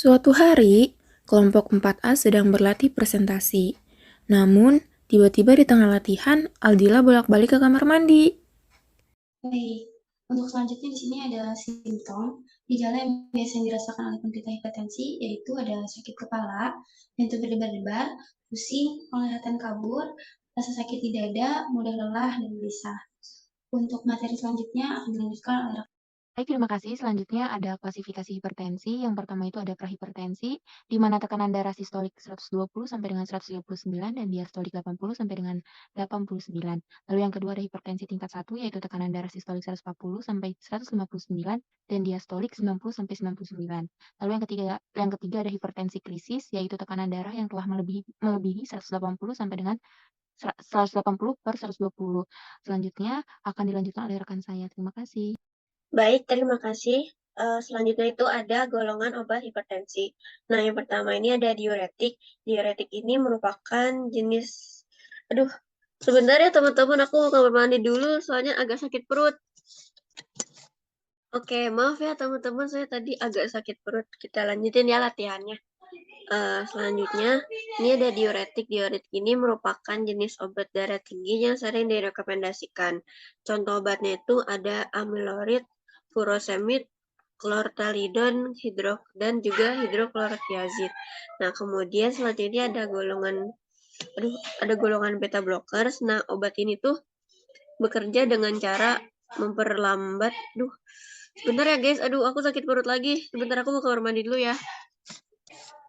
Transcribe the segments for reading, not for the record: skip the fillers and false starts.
Suatu hari, kelompok 4A sedang berlatih presentasi. Namun, tiba-tiba di tengah latihan, Aldila bolak-balik ke kamar mandi. Baik, untuk selanjutnya di sini ada simptom gejala yang biasanya dirasakan oleh penderita hipertensi, yaitu ada sakit kepala, jantung berdebar-debar, pusing, penglihatan kabur, rasa sakit di dada, mudah lelah, dan gelisah. Untuk materi selanjutnya akan dilanjutkan oleh Baik, terima kasih. Selanjutnya ada klasifikasi hipertensi. Yang pertama itu ada prahipertensi, di mana tekanan darah sistolik 120 sampai dengan 139 dan diastolik 80 sampai dengan 89. Lalu yang kedua ada hipertensi tingkat 1, yaitu tekanan darah sistolik 140 sampai 159 dan diastolik 90 sampai 99. Lalu yang ketiga ada hipertensi krisis, yaitu tekanan darah yang telah melebihi 180 sampai dengan 180 per 120. Selanjutnya akan dilanjutkan oleh rekan saya. Terima kasih. Baik, terima kasih. Selanjutnya itu ada golongan obat hipertensi. Nah, yang pertama ini ada diuretik. Diuretik ini merupakan jenis... Aduh, sebentar ya teman-teman, aku mau kamar mandi dulu, soalnya agak sakit perut. Oke, maaf ya teman-teman, saya tadi agak sakit perut. Kita lanjutin ya latihannya. Selanjutnya, ini ada diuretik. Diuretik ini merupakan jenis obat darah tinggi yang sering direkomendasikan. Contoh obatnya itu ada amyloid, furosemid, clortalidon, dan juga hidroklorotiazid. Nah, kemudian selanjutnya ada golongan beta blockers. Nah, obat ini tuh bekerja dengan cara memperlambat. Sebentar ya guys. Aku sakit perut lagi. Sebentar, aku mau kamar mandi dulu ya.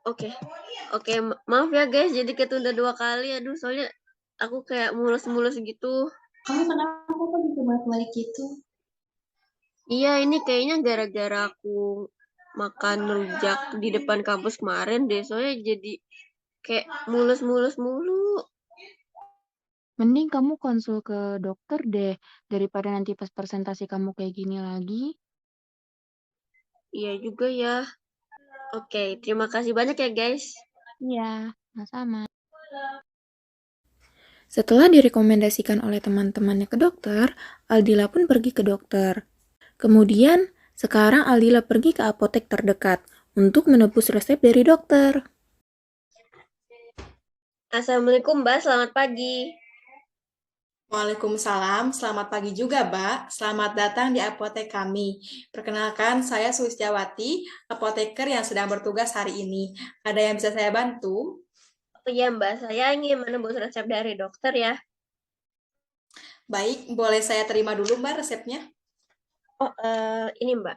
Oke, maaf ya guys, jadi ketunda 2 kali. Soalnya aku kayak mulus-mulus gitu. kamu kenapa kok bisa balik gitu? Iya, ini kayaknya gara-gara aku makan rujak di depan kampus kemarin deh. Soalnya jadi kayak mulus-mulus mulu. Mending kamu konsul ke dokter deh, daripada nanti pas presentasi kamu kayak gini lagi. Iya juga ya. Oke, terima kasih banyak ya guys. Iya, sama-sama. Setelah direkomendasikan oleh teman-temannya ke dokter, Aldila pun pergi ke dokter. Kemudian, sekarang Aldila pergi ke apotek terdekat untuk menebus resep dari dokter. Assalamualaikum Mbak, selamat pagi. Waalaikumsalam, selamat pagi juga, Mbak. Selamat datang di apotek kami. Perkenalkan, saya Sulistiawati, apoteker yang sedang bertugas hari ini. Ada yang bisa saya bantu? Oh iya Mbak, saya ingin menebus resep dari dokter ya. Baik, boleh saya terima dulu, Mbak, resepnya? Oh, ini Mbak.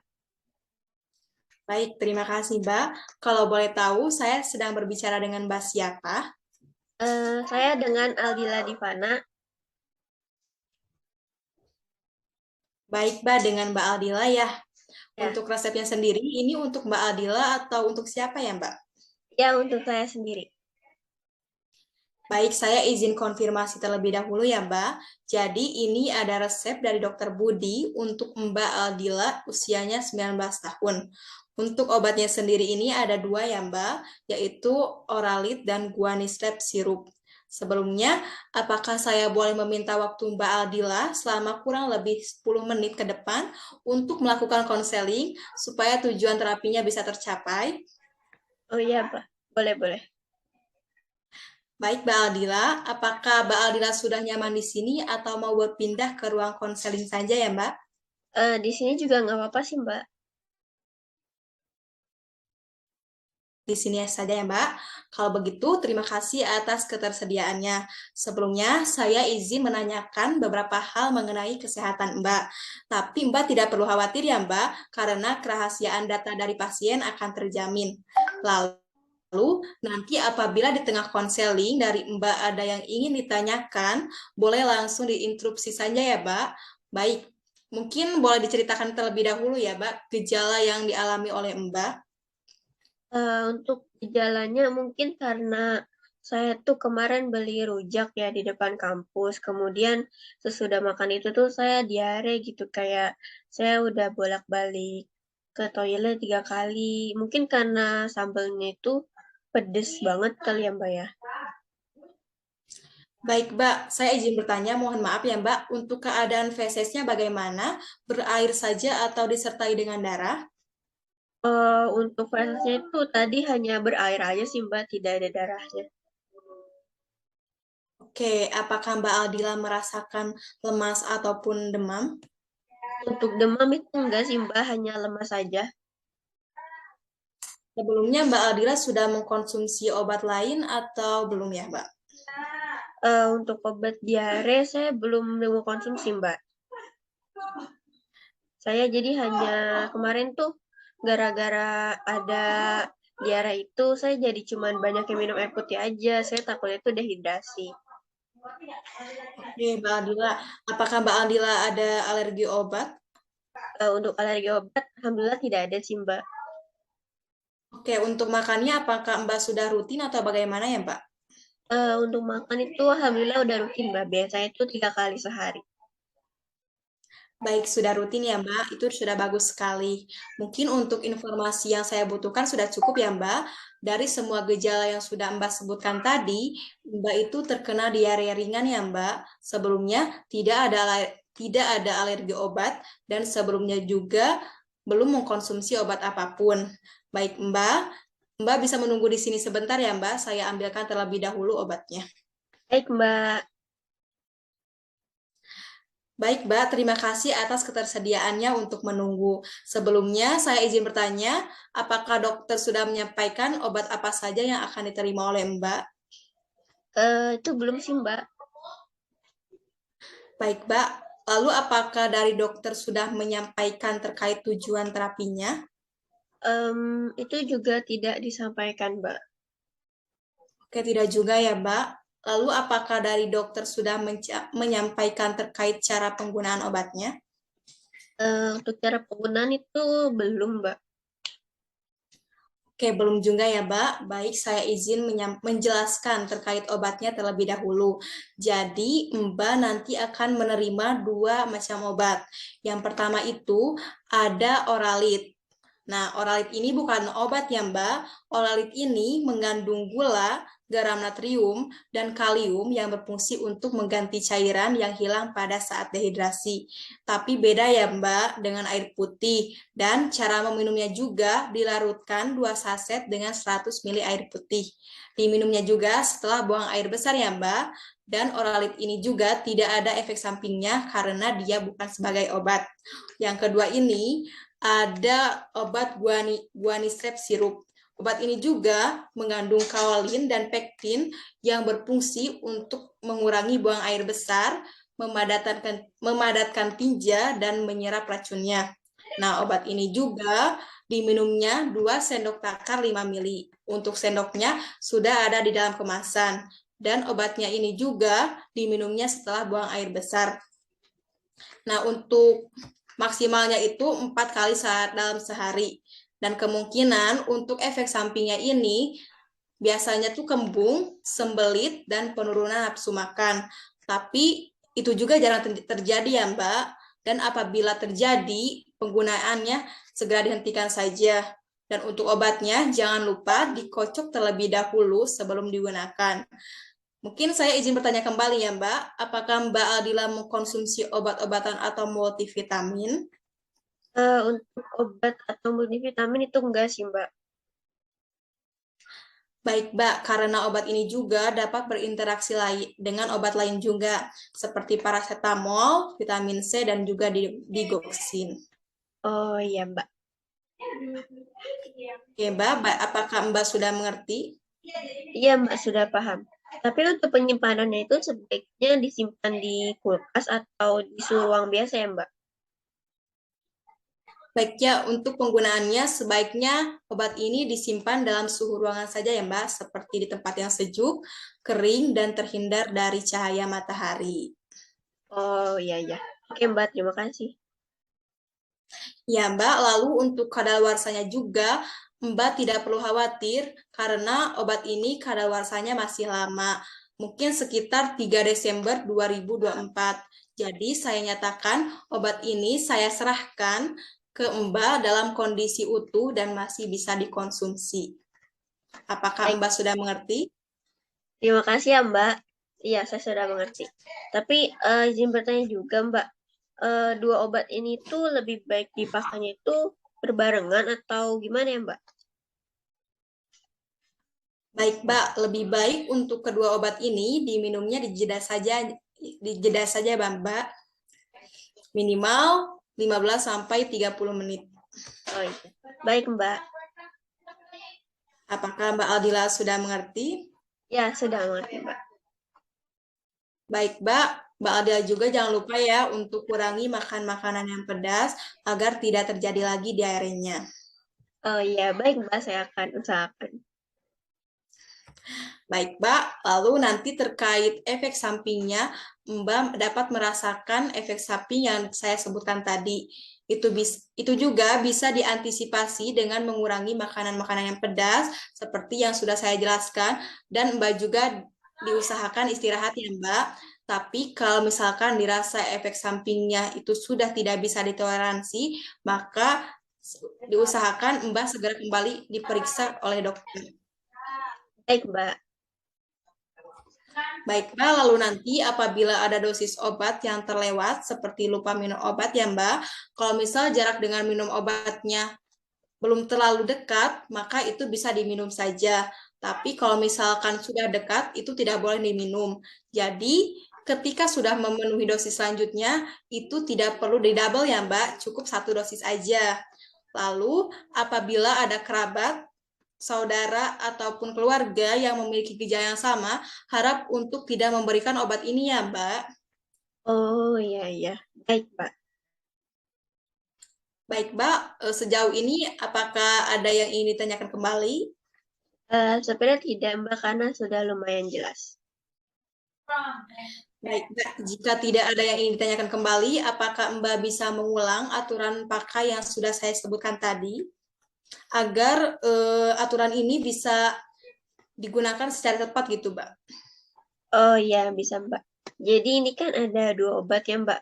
Baik, terima kasih, Mbak. Kalau boleh tahu, saya sedang berbicara dengan Mbak siapa? Saya dengan Aldila Divana. Baik, Mbak, dengan Mbak Aldila ya. Ya. Untuk resepnya sendiri, ini untuk Mbak Aldila atau untuk siapa ya, Mbak? Ya, untuk saya sendiri. Baik, saya izin konfirmasi terlebih dahulu ya, Mbak. Jadi ini ada resep dari Dokter Budi untuk Mbak Aldila usianya 19 tahun. Untuk obatnya sendiri ini ada 2 ya, Mbak, yaitu Oralit dan Guanislep sirup. Sebelumnya, apakah saya boleh meminta waktu Mbak Aldila selama kurang lebih 10 menit ke depan untuk melakukan konseling supaya tujuan terapinya bisa tercapai? Oh iya, Pak. Boleh. Baik, Mbak Aldila. Apakah Mbak Aldila sudah nyaman di sini atau mau berpindah ke ruang konseling saja ya, Mbak? Di sini juga nggak apa-apa sih, Mbak. Di sini saja ya, Mbak. Kalau begitu, terima kasih atas ketersediaannya. Sebelumnya, saya izin menanyakan beberapa hal mengenai kesehatan Mbak. Tapi Mbak tidak perlu khawatir ya, Mbak, karena kerahasiaan data dari pasien akan terjamin. Lalu, nanti apabila di tengah konseling dari Mbak ada yang ingin ditanyakan, boleh langsung diinterupsi saja ya, Mbak. Baik, mungkin boleh diceritakan terlebih dahulu ya, Mbak, gejala yang dialami oleh Mbak. Untuk gejalanya mungkin karena saya tuh kemarin beli rujak ya di depan kampus. Kemudian sesudah makan itu tuh saya diare gitu. Kayak saya udah bolak-balik ke toilet 3 kali. Mungkin karena sambalnya itu pedes banget kali ya, Mbak ya. Baik, Mbak. Saya izin bertanya, mohon maaf ya, Mbak. Untuk keadaan fesesnya bagaimana? Berair saja atau disertai dengan darah? Untuk fesnya itu tadi hanya berair aja sih Mbak, tidak ada darahnya. Oke, apakah Mbak Aldila merasakan lemas ataupun demam? Untuk demam itu enggak sih Mbak, hanya lemas saja. Sebelumnya Mbak Aldila sudah mengkonsumsi obat lain atau belum ya, Mbak? Untuk obat diare saya belum mengkonsumsi Mbak. Saya jadi hanya kemarin tuh gara-gara ada diare itu saya jadi cuman banyak yang minum air putih aja. Saya takutnya itu dehidrasi. Oke, Mbak Aldila. Apakah Mbak Aldila ada alergi obat? Untuk alergi obat, alhamdulillah tidak ada sih Mbak. Oke, untuk makannya apakah Mbak sudah rutin atau bagaimana ya, Mbak? Untuk makan itu alhamdulillah udah rutin Mbak. Biasanya itu 3 kali sehari. Baik, sudah rutin ya, Mbak. Itu sudah bagus sekali. Mungkin untuk informasi yang saya butuhkan sudah cukup ya, Mbak. Dari semua gejala yang sudah Mbak sebutkan tadi, Mbak itu terkena diare ringan ya, Mbak. Sebelumnya tidak ada alergi obat dan sebelumnya juga belum mengkonsumsi obat apapun. Baik, Mbak. Mbak bisa menunggu di sini sebentar ya, Mbak. Saya ambilkan terlebih dahulu obatnya. Baik Mbak. Baik, Mbak, terima kasih atas ketersediaannya untuk menunggu. Sebelumnya, saya izin bertanya, apakah dokter sudah menyampaikan obat apa saja yang akan diterima oleh Mbak? Itu belum sih Mbak. Baik, Mbak. Lalu apakah dari dokter sudah menyampaikan terkait tujuan terapinya? Itu juga tidak disampaikan Mbak. Oke, tidak juga ya, Mbak. Lalu apakah dari dokter sudah menyampaikan terkait cara penggunaan obatnya? Untuk cara penggunaan itu belum Mbak. Oke, belum juga ya, Mbak. Baik, saya izin menjelaskan terkait obatnya terlebih dahulu. Jadi, Mbak nanti akan menerima 2 macam obat. Yang pertama itu ada Oralit. Nah, Oralit ini bukan obat ya, Mbak. Oralit ini mengandung gula, garam natrium, dan kalium yang berfungsi untuk mengganti cairan yang hilang pada saat dehidrasi. Tapi beda ya, Mbak, dengan air putih. Dan cara meminumnya juga dilarutkan 2 saset dengan 100 ml air putih. Diminumnya juga setelah buang air besar ya, Mbak. Dan Oralit ini juga tidak ada efek sampingnya karena dia bukan sebagai obat. Yang kedua ini ada obat guanistrep sirup. Obat ini juga mengandung kaolin dan pektin yang berfungsi untuk mengurangi buang air besar, memadatkan tinja, dan menyerap racunnya. Nah, obat ini juga diminumnya 2 sendok takar 5 ml. Untuk sendoknya sudah ada di dalam kemasan. Dan obatnya ini juga diminumnya setelah buang air besar. Nah, untuk maksimalnya itu 4 kali dalam sehari. Dan kemungkinan untuk efek sampingnya ini biasanya tuh kembung, sembelit, dan penurunan nafsu makan. Tapi itu juga jarang terjadi ya, Mbak. Dan apabila terjadi, penggunaannya segera dihentikan saja. Dan untuk obatnya, jangan lupa dikocok terlebih dahulu sebelum digunakan. Mungkin saya izin bertanya kembali ya, Mbak. Apakah Mbak Aldila mengkonsumsi obat-obatan atau multivitamin? Untuk obat atau multivitamin itu enggak sih Mbak. Baik, Mbak, karena obat ini juga dapat berinteraksi dengan obat lain juga, seperti paracetamol, vitamin C, dan juga digoxin. Oh iya Mbak. Oke, Mbak, apakah Mbak sudah mengerti? Iya Mbak, sudah paham. Tapi untuk penyimpanannya itu sebaiknya disimpan di kulkas atau di suhu ruang biasa ya Mbak? Baiknya, untuk penggunaannya sebaiknya obat ini disimpan dalam suhu ruangan saja ya, Mbak, seperti di tempat yang sejuk, kering, dan terhindar dari cahaya matahari. Oh iya iya. Oke Mbak, terima kasih. Ya, Mbak, lalu untuk kadaluarsanya juga, Mbak tidak perlu khawatir karena obat ini kadaluarsanya masih lama, mungkin sekitar 3 Desember 2024. Jadi, saya nyatakan obat ini saya serahkan ke Mbak dalam kondisi utuh dan masih bisa dikonsumsi. Apakah Baik. Mbak sudah mengerti? Terima kasih ya Mbak. Iya, saya sudah mengerti. Tapi izin bertanya juga Mbak, 2 obat ini tuh lebih baik dipakainya itu berbarengan atau gimana ya, Mbak? Baik, Mbak, lebih baik untuk kedua obat ini diminumnya di jeda saja, Mbak. Minimal 15 sampai 30 menit. Oh iya. Baik, Mbak. Apakah Mbak Aldila sudah mengerti? Ya, sudah mengerti, Mbak. Baik, Mbak. Mbak Aldila juga jangan lupa ya untuk kurangi makan makanan yang pedas agar tidak terjadi lagi diarenya. Oh iya, baik, Mbak. Saya akan usahakan. Baik, Mbak. Lalu nanti terkait efek sampingnya, Mbak dapat merasakan efek samping yang saya sebutkan tadi. Itu juga bisa diantisipasi dengan mengurangi makanan-makanan yang pedas, seperti yang sudah saya jelaskan, dan Mbak juga diusahakan istirahat ya, Mbak. Tapi kalau misalkan dirasa efek sampingnya itu sudah tidak bisa ditoleransi, maka diusahakan Mbak segera kembali diperiksa oleh dokter. Baik, Mbak. Baiklah, lalu nanti apabila ada dosis obat yang terlewat, seperti lupa minum obat ya Mbak, kalau misal jarak dengan minum obatnya belum terlalu dekat, maka itu bisa diminum saja. Tapi kalau misalkan sudah dekat, itu tidak boleh diminum. Jadi, ketika sudah memenuhi dosis selanjutnya, itu tidak perlu di-double ya Mbak, cukup 1 dosis aja. Lalu, apabila ada kerabat, saudara ataupun keluarga yang memiliki gejala yang sama, harap untuk tidak memberikan obat ini ya, Mbak. Oh iya, iya. Baik, Mbak. Baik, Mbak. Sejauh ini apakah ada yang ingin ditanyakan kembali? Sebenarnya tidak, Mbak, karena sudah lumayan jelas. Baik, Mbak. Jika tidak ada yang ingin ditanyakan kembali, apakah Mbak bisa mengulang aturan pakai yang sudah saya sebutkan tadi? Agar aturan ini bisa digunakan secara tepat gitu, Mbak. Oh iya, bisa, Mbak. Jadi ini kan ada 2 obat ya, Mbak.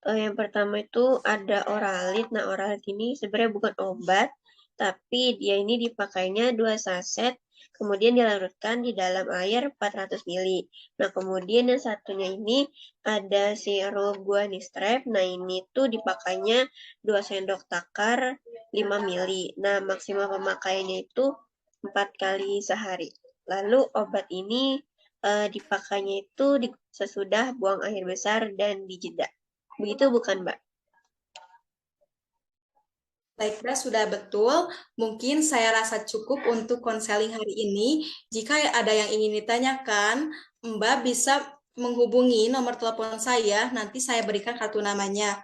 Yang pertama itu ada Oralit. Nah, Oralit ini sebenarnya bukan obat, tapi dia ini dipakainya 2 saset, kemudian dilarutkan di dalam air 400 ml. Nah, kemudian yang satunya ini ada sirup guanistrep. Nah, ini tuh dipakainya 2 sendok takar 5 ml. Nah, maksimal pemakaiannya itu 4 kali sehari. Lalu obat ini dipakainya itu sesudah buang air besar dan dijeda. Begitu bukan, Mbak? Baik, Mbak, sudah betul. Mungkin saya rasa cukup untuk konseling hari ini. Jika ada yang ingin ditanyakan, Mbak bisa menghubungi nomor telepon saya, nanti saya berikan kartu namanya.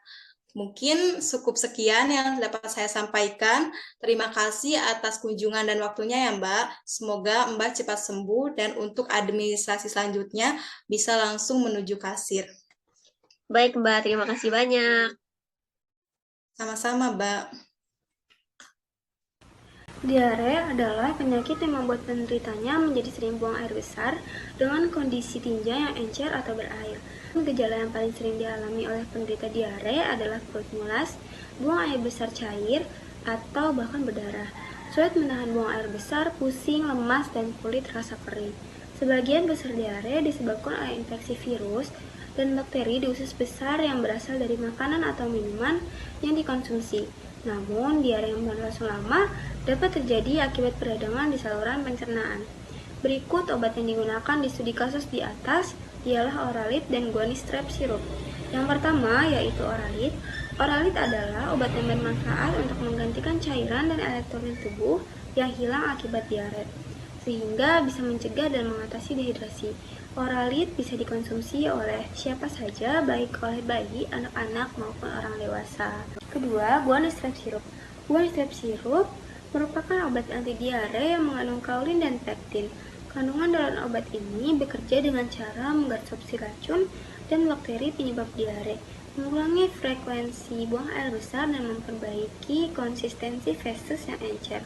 Mungkin cukup sekian yang dapat saya sampaikan. Terima kasih atas kunjungan dan waktunya ya Mbak. Semoga Mbak cepat sembuh dan untuk administrasi selanjutnya bisa langsung menuju kasir. Baik, Mbak. Terima kasih banyak. Sama-sama, Mbak. Diare adalah penyakit yang membuat penderitanya menjadi sering buang air besar dengan kondisi tinja yang encer atau berair. Gejala yang paling sering dialami oleh penderita diare adalah perut mulas, buang air besar cair, atau bahkan berdarah. Sulit menahan buang air besar, pusing, lemas, dan kulit rasa kering. Sebagian besar diare disebabkan oleh infeksi virus dan bakteri di usus besar yang berasal dari makanan atau minuman yang dikonsumsi. Namun, diare yang berlangsung lama dapat terjadi akibat peradangan di saluran pencernaan. Berikut obat yang digunakan di studi kasus di atas ialah Oralit dan guanistrep sirup. Yang pertama yaitu Oralit. Oralit adalah obat yang bermanfaat untuk menggantikan cairan dan elektrolit tubuh yang hilang akibat diare, sehingga bisa mencegah dan mengatasi dehidrasi. Oralit bisa dikonsumsi oleh siapa saja, baik oleh bayi, anak-anak, maupun orang dewasa. Kedua, guanistrep sirup. Guanistrep sirup merupakan obat anti diare yang mengandung kaolin dan pektin. Kandungan dalam obat ini bekerja dengan cara mengabsorpsi racun dan bakteri penyebab diare, mengurangi frekuensi buang air besar dan memperbaiki konsistensi feses yang encer.